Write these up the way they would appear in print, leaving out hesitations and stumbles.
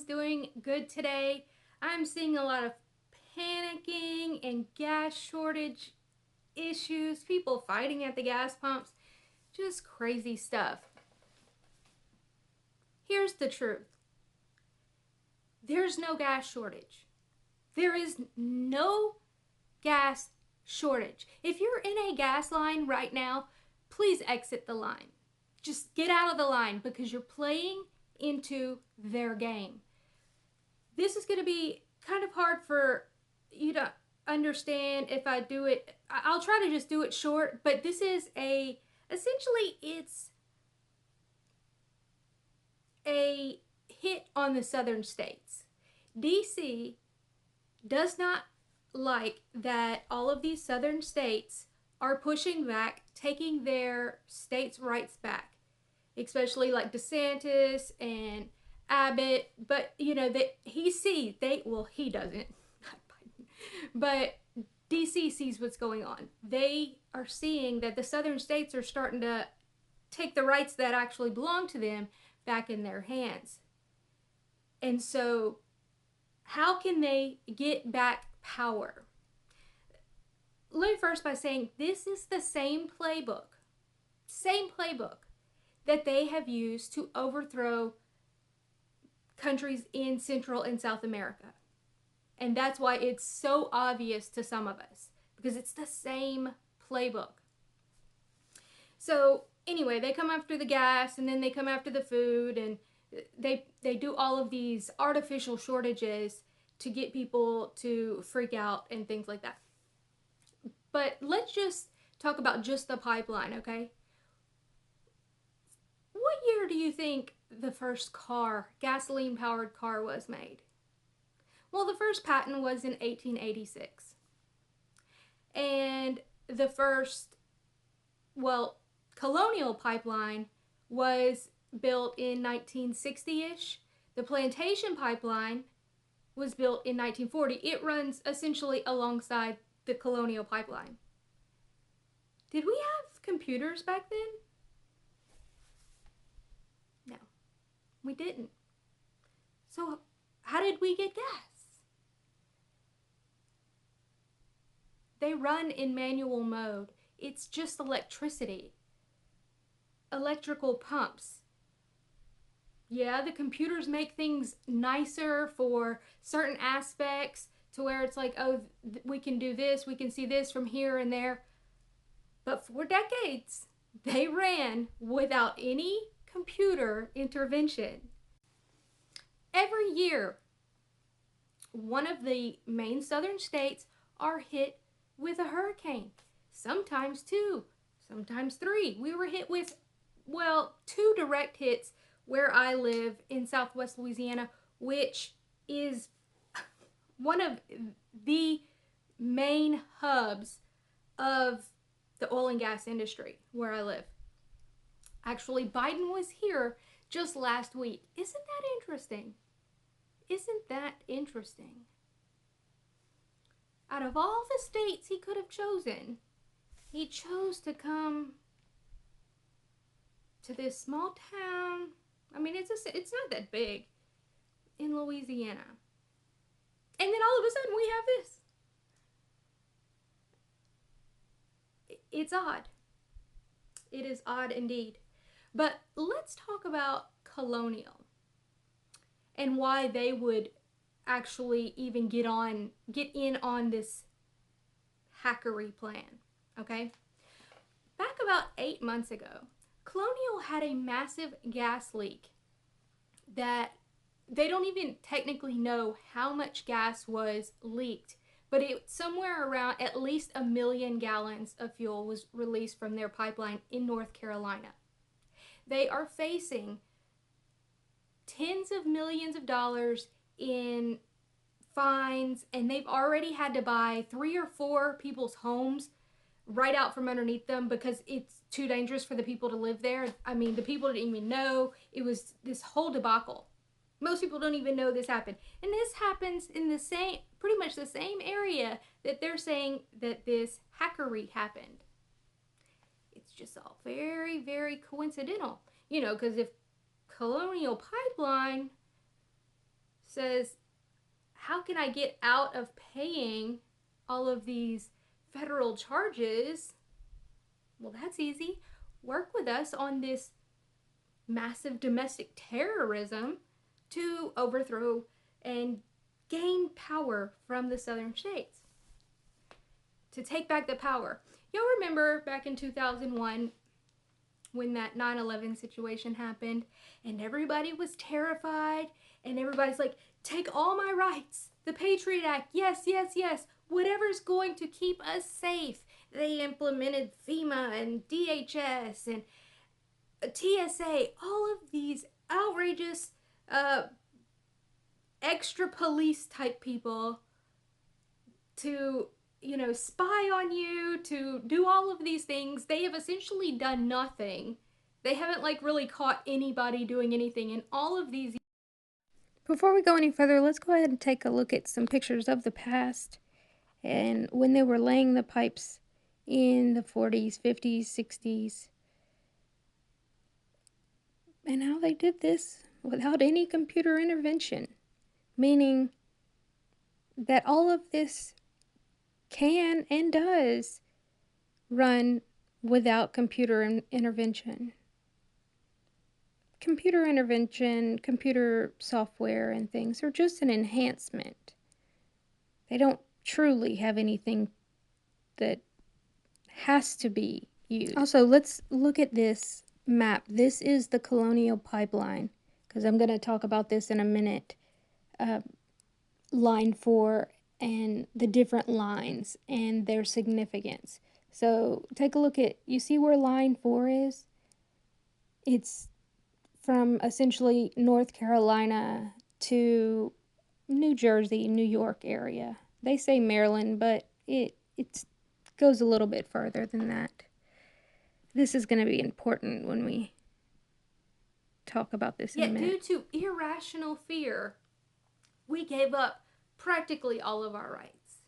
everyone's doing good today. I'm seeing a lot of panicking and gas shortage issues, people fighting at the gas pumps, just crazy stuff. Here's the truth. There's no gas shortage. There is no gas shortage. If you're in a gas line right now, please exit the line. Just get out of the line because you're playing into their game. This is going to be kind of hard for you to understand if I do it. I'll try to just do it short, but this is essentially it's a hit on the southern states. DC does not like that all of these southern states are pushing back, taking their states' rights back, especially like DeSantis and Abbott. But you know that he doesn't, but DC sees what's going on. They are seeing that the southern states are starting to take the rights that actually belong to them back in their hands. And so how can they get back power? Let me first by saying this is the same playbook that they have used to overthrow countries in Central and South America. And that's why it's so obvious to some of us, because it's the same playbook. So anyway, they come after the gas, and then they come after the food, and they do all of these artificial shortages to get people to freak out and things like that. But let's just talk about just the pipeline, okay? What year do you think the first gasoline-powered car was made? Well, the first patent was in 1886. And the first, Colonial pipeline was built in 1960-ish. The Plantation pipeline was built in 1940. It runs essentially alongside the Colonial pipeline. Did we have computers back then? No, we didn't. So how did we get gas? They run in manual mode. It's just electricity. Electrical pumps. Yeah, the computers make things nicer for certain aspects to where it's like, oh, we can do this, we can see this from here and there. But for decades, they ran without any computer intervention. Every year, one of the main southern states are hit with a hurricane. Sometimes two, sometimes three. We were hit with, two direct hits where I live in Southwest Louisiana, which is one of the main hubs of the oil and gas industry where I live. Actually, Biden was here just last week. Isn't that interesting? Isn't that interesting? Out of all the states he could have chosen, he chose to come to this small town. I mean, it's not that big in Louisiana. And then all of a sudden we have this. It's odd. It is odd indeed. But let's talk about Colonial and why they would actually even get in on this hackery plan, okay? Back about 8 months ago, Colonial had a massive gas leak that they don't even technically know how much gas was leaked, but it's somewhere around at least 1 million gallons of fuel was released from their pipeline in North Carolina. They are facing tens of millions of dollars in fines, and they've already had to buy 3 or 4 people's homes right out from underneath them because it's too dangerous for the people to live there. I mean, the people didn't even know. It was this whole debacle. Most people don't even know this happened. And this happens in pretty much the same area that they're saying that this hackery happened. It's just all very, very coincidental. You know, because if Colonial Pipeline says, how can I get out of paying all of these federal charges? Well, that's easy. Work with us on this massive domestic terrorism to overthrow and gain power from the southern states, to take back the power. Y'all remember back in 2001 when that 9/11 situation happened and everybody was terrified and everybody's like, take all my rights, the Patriot Act, yes, yes, yes, whatever's going to keep us safe. They implemented FEMA and DHS and TSA, all of these outrageous extra police type people to, spy on you, to do all of these things. They have essentially done nothing. They haven't really caught anybody doing anything in all of these. Before we go any further, let's go ahead and take a look at some pictures of the past and when they were laying the pipes in the 40s, 50s, 60s, and how they did this without any computer intervention, meaning that all of this can and does run without computer intervention. Computer intervention, computer software and things are just an enhancement. They don't truly have anything that has to be used. Also, let's look at this map. This is the Colonial pipeline, because I'm going to talk about this in a minute. Line 4 and the different lines and their significance. So take a look at, you see where line 4 is? It's from essentially North Carolina to New Jersey, New York area. They say Maryland, but it goes a little bit further than that. This is going to be important when we talk about this in a minute. Due to irrational fear, we gave up practically all of our rights.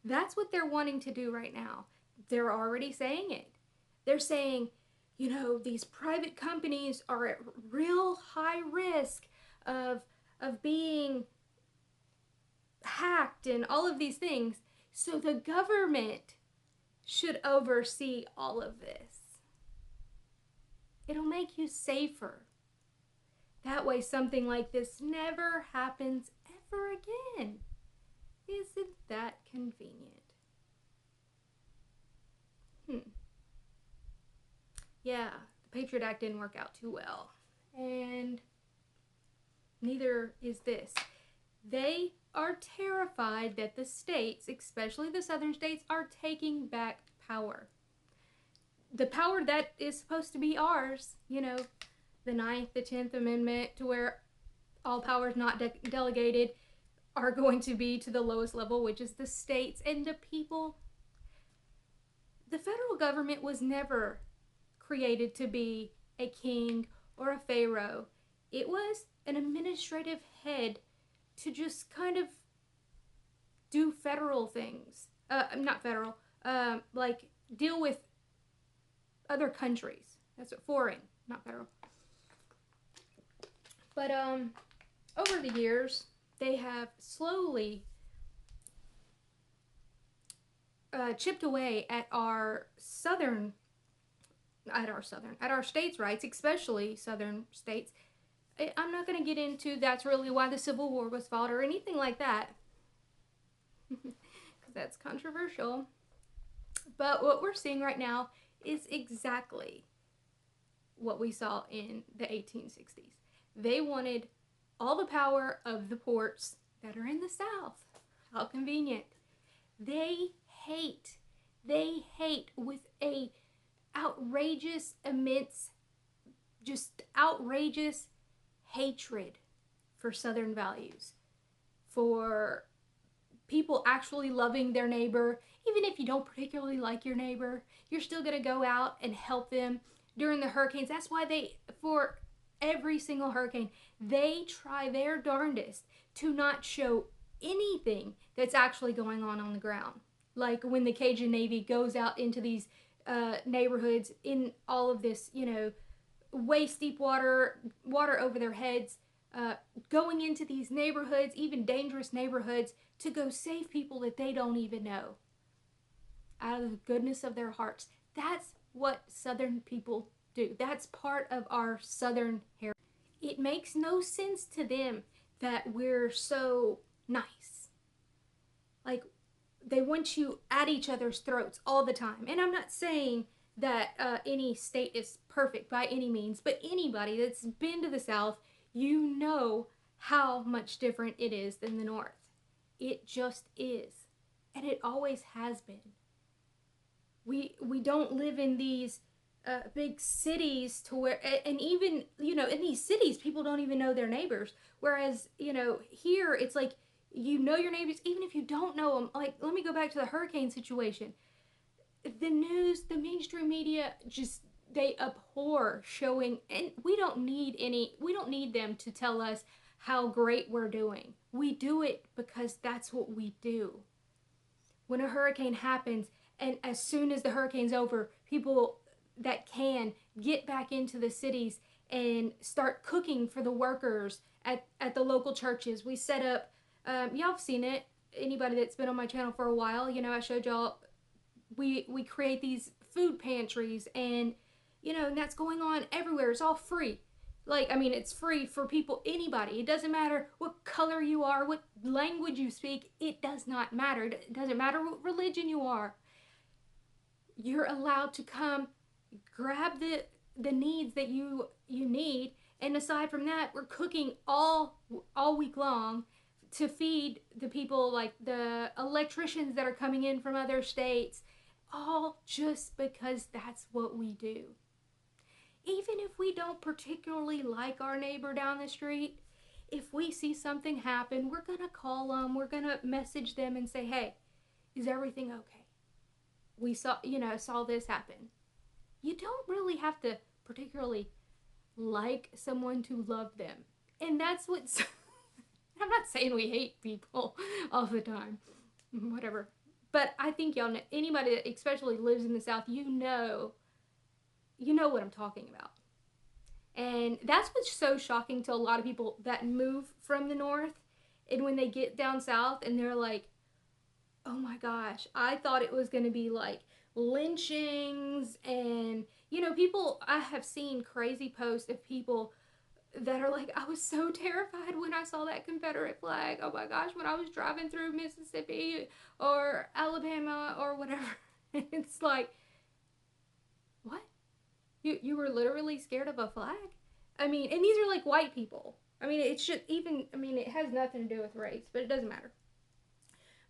That's what they're wanting to do right now. They're already saying it. They're saying, these private companies are at real high risk of being hacked and all of these things. So the government should oversee all of this. It'll make you safer. That way something like this never happens ever again. Isn't that convenient? Yeah, the Patriot Act didn't work out too well. And neither is this. They are terrified that the states, especially the southern states, are taking back power. The power that is supposed to be ours, the 9th, the 10th Amendment, to where all powers not delegated are going to be to the lowest level, which is the states and the people. The federal government was never created to be a king or a pharaoh. It was an administrative head to just kind of do federal things. Not federal, deal with other countries. That's what foreign, not federal. But over the years, they have slowly chipped away at our states' rights, especially southern states. I'm not going to get into that's really why the Civil War was fought or anything like that, because that's controversial. But what we're seeing right now is exactly what we saw in the 1860s. They wanted all the power of the ports that are in the South. How convenient. They hate with a outrageous, immense, just outrageous hatred for Southern values, for people actually loving their neighbor. Even if you don't particularly like your neighbor, you're still going to go out and help them during the hurricanes. That's why for every single hurricane, they try their darndest to not show anything that's actually going on the ground. Like when the Cajun Navy goes out into these neighborhoods in all of this, waist deep water over their heads, uh, going into these neighborhoods, even dangerous neighborhoods, to go save people that they don't even know out of the goodness of their hearts. That's what Southern people do. That's part of our Southern heritage. It makes no sense to them that we're so nice. Like, they want you at each other's throats all the time. And I'm not saying that any state is perfect by any means, but anybody that's been to the South, you know how much different it is than the North. It just is. And it always has been. We don't live in these big cities to where, and even, in these cities, people don't even know their neighbors. Whereas, here it's like, your neighbors, even if you don't know them. Like, let me go back to the hurricane situation. The news, the mainstream media, just, they abhor showing, and we don't need them to tell us how great we're doing. We do it because that's what we do. When a hurricane happens, and as soon as the hurricane's over, people that can get back into the cities and start cooking for the workers at the local churches. We set up, y'all have seen it, anybody that's been on my channel for a while, I showed y'all, we create these food pantries, and and that's going on everywhere. It's all free. Like, it's free for people, anybody. It doesn't matter what color you are, what language you speak. It does not matter. It doesn't matter what religion you are. You're allowed to come grab the needs that you need. And aside from that, we're cooking all week long to feed the people, like the electricians that are coming in from other states, all just because that's what we do. Even if we don't particularly like our neighbor down the street, if we see something happen, we're going to call them, we're going to message them and say, hey, is everything okay? We saw this happen. You don't really have to particularly like someone to love them. And that's what's, I'm not saying we hate people all the time, whatever. But I think y'all know, anybody that especially lives in the South, you know what I'm talking about. And that's what's so shocking to a lot of people that move from the North. And when they get down South and they're like, oh my gosh, I thought it was going to be like lynchings and, people, I have seen crazy posts of people that are like, I was so terrified when I saw that Confederate flag. Oh my gosh, when I was driving through Mississippi or Alabama or whatever. It's like, what? You were literally scared of a flag? And these are like white people. It has nothing to do with race, but it doesn't matter.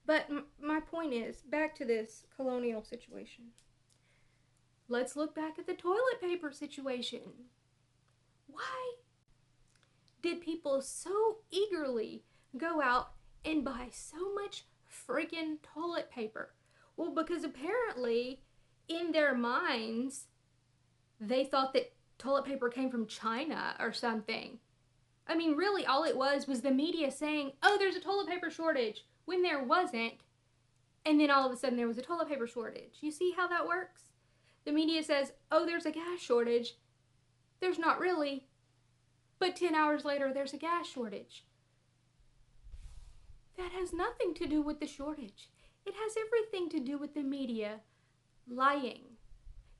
But my point is, back to this Colonial situation. Let's look back at the toilet paper situation. Why did people so eagerly go out and buy so much freaking toilet paper? Well, because apparently in their minds, they thought that toilet paper came from China or something. Really, all it was the media saying, oh, there's a toilet paper shortage, when there wasn't. And then all of a sudden there was a toilet paper shortage. You see how that works? The media says, oh, there's a gas shortage. There's not really. But 10 hours later, there's a gas shortage. That has nothing to do with the shortage. It has everything to do with the media lying.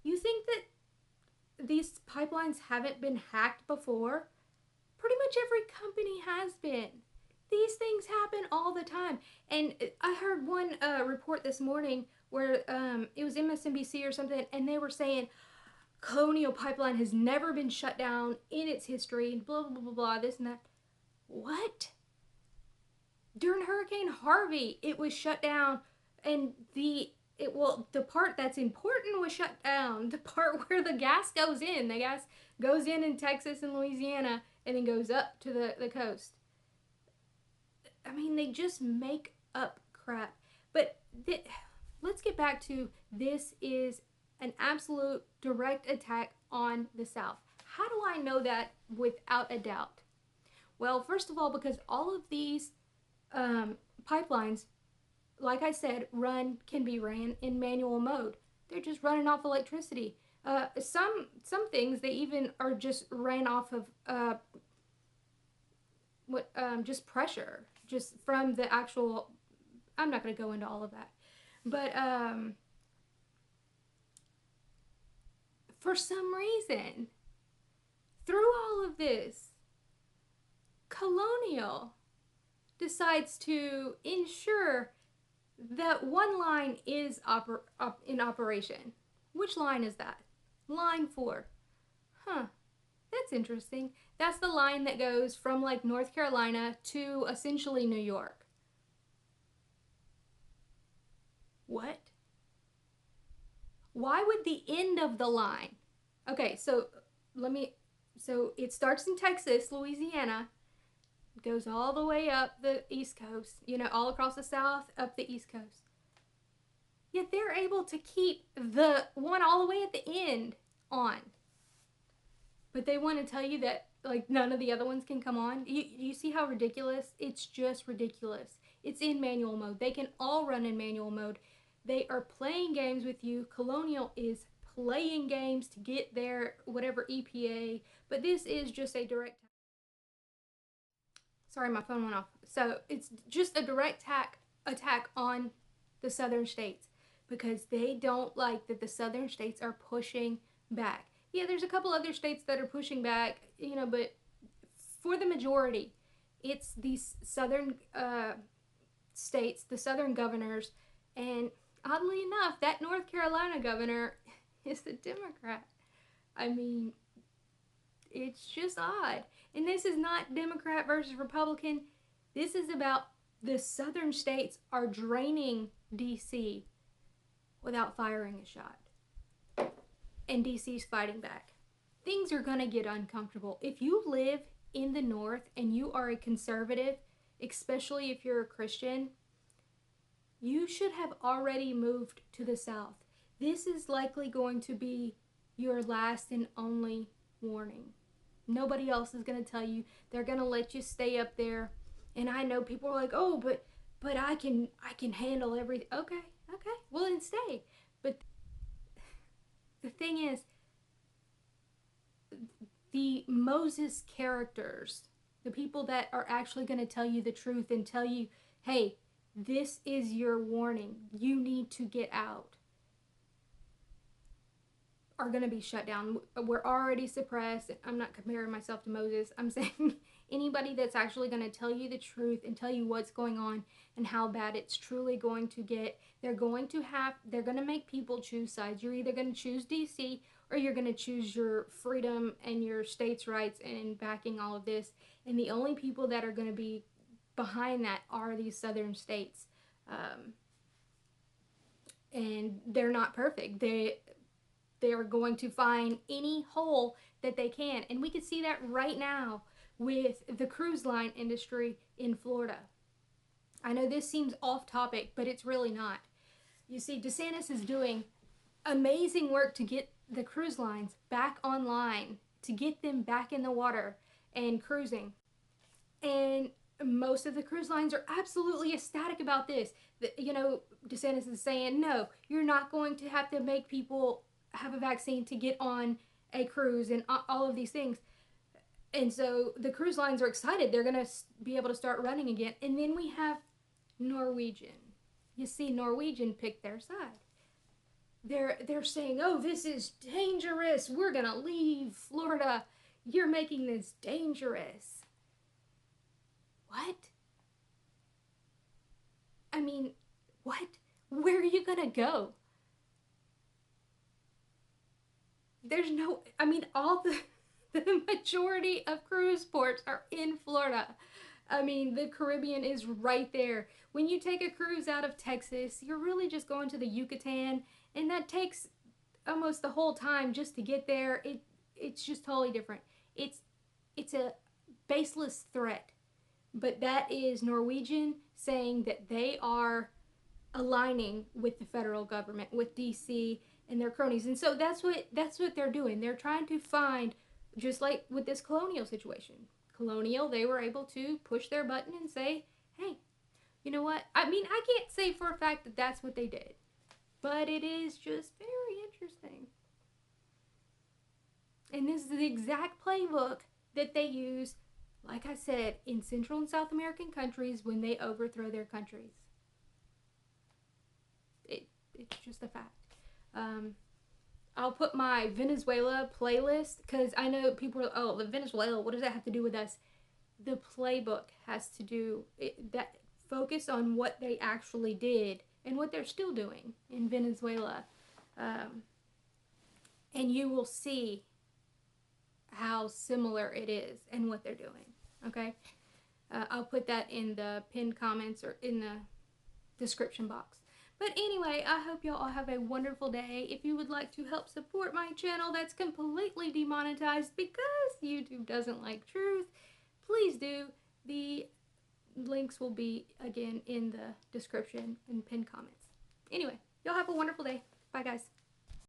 You think that these pipelines haven't been hacked before? Pretty much every company has been. These things happen all the time. And I heard one report this morning where it was MSNBC or something, and they were saying Colonial Pipeline has never been shut down in its history, blah, blah, blah, blah, this and that. What? During Hurricane Harvey, it was shut down, and the part that's important was shut down. The part where the gas goes in. The gas goes in Texas and Louisiana, and then goes up to the coast. They just make up crap. But let's get back to, this is an absolute direct attack on the South. How do I know that without a doubt? Well, first of all, because all of these pipelines, like I said, can be ran in manual mode. They're just running off electricity. Some things, they even are just ran off of what just pressure just from the actual. I'm not going to go into all of that, but for some reason, through all of this, Colonial decides to ensure that one line is in operation. Which line is that? Line 4. Huh. That's interesting. That's the line that goes from like North Carolina to essentially New York. What? Why would the end of the line? Okay, so let me. So it starts in Texas, Louisiana, goes all the way up the East Coast, all across the South, up the East Coast. Yet they're able to keep the one all the way at the end on. But they want to tell you that like none of the other ones can come on. You see how ridiculous? It's just ridiculous. It's in manual mode. They can all run in manual mode. They are playing games with you. Colonial is playing games to get their whatever EPA, but this is just a direct. Sorry, my phone went off. So it's just a direct attack on the southern states because they don't like that the southern states are pushing back. Yeah, there's a couple other states that are pushing back, but for the majority, it's these southern states, the southern governors, and oddly enough, that North Carolina governor is a Democrat. I mean, it's just odd. And this is not Democrat versus Republican. This is about the southern states are draining DC without firing a shot. And DC's fighting back. Things are going to get uncomfortable. If you live in the north and you are a conservative, especially if you're a Christian, you should have already moved to the south. This is likely going to be your last and only warning. Nobody else is going to tell you. They're going to let you stay up there. And I know people are like, oh, but I can handle everything. Okay, well then stay. But the thing is, the Moses characters, the people that are actually going to tell you the truth and tell you, hey, this is your warning. You need to get out, are going to be shut down. We're already suppressed. I'm not comparing myself to Moses. I'm saying anybody that's actually going to tell you the truth and tell you what's going on and how bad it's truly going to get, they're going to make people choose sides. You're either going to choose DC or you're going to choose your freedom and your states' rights and backing all of this. And the only people that are going to be behind that are these southern states. And they're not perfect. They are going to find any hole that they can. And we can see that right now with the cruise line industry in Florida. I know this seems off topic, but it's really not. You see, DeSantis is doing amazing work to get the cruise lines back online, to get them back in the water and cruising. And most of the cruise lines are absolutely ecstatic about this. DeSantis is saying, no, you're not going to have to make people have a vaccine to get on a cruise and all of these things. And so the cruise lines are excited. They're going to be able to start running again. And then we have Norwegian. You see, Norwegian picked their side. They're saying, oh, this is dangerous. We're going to leave Florida. You're making this dangerous. What? I mean, what? Where are you going to go? There's no, all the majority of cruise ports are in Florida. The Caribbean is right there. When you take a cruise out of Texas, you're really just going to the Yucatan, and that takes almost the whole time just to get there. It's just totally different. It's a baseless threat. But that is Norwegian saying that they are aligning with the federal government, with DC and their cronies. And so that's what they're doing. They're trying to find, just like with this Colonial situation. Colonial, they were able to push their button and say, hey, you know what? I can't say for a fact that that's what they did. But it is just very interesting. And this is the exact playbook that they use like I said, in Central and South American countries when they overthrow their countries. It's just a fact. Um, I'll put my Venezuela playlist because I know people are, oh, the Venezuela, what does that have to do with us? The playbook has to do that focus on what they actually did and what they're still doing in Venezuela. Um, and you will see how similar it is and what they're doing. Okay? I'll put that in the pinned comments or in the description box. But anyway, I hope y'all all have a wonderful day. If you would like to help support my channel that's completely demonetized because YouTube doesn't like truth, please do. The links will be, again, in the description and pinned comments. Anyway, y'all have a wonderful day. Bye, guys.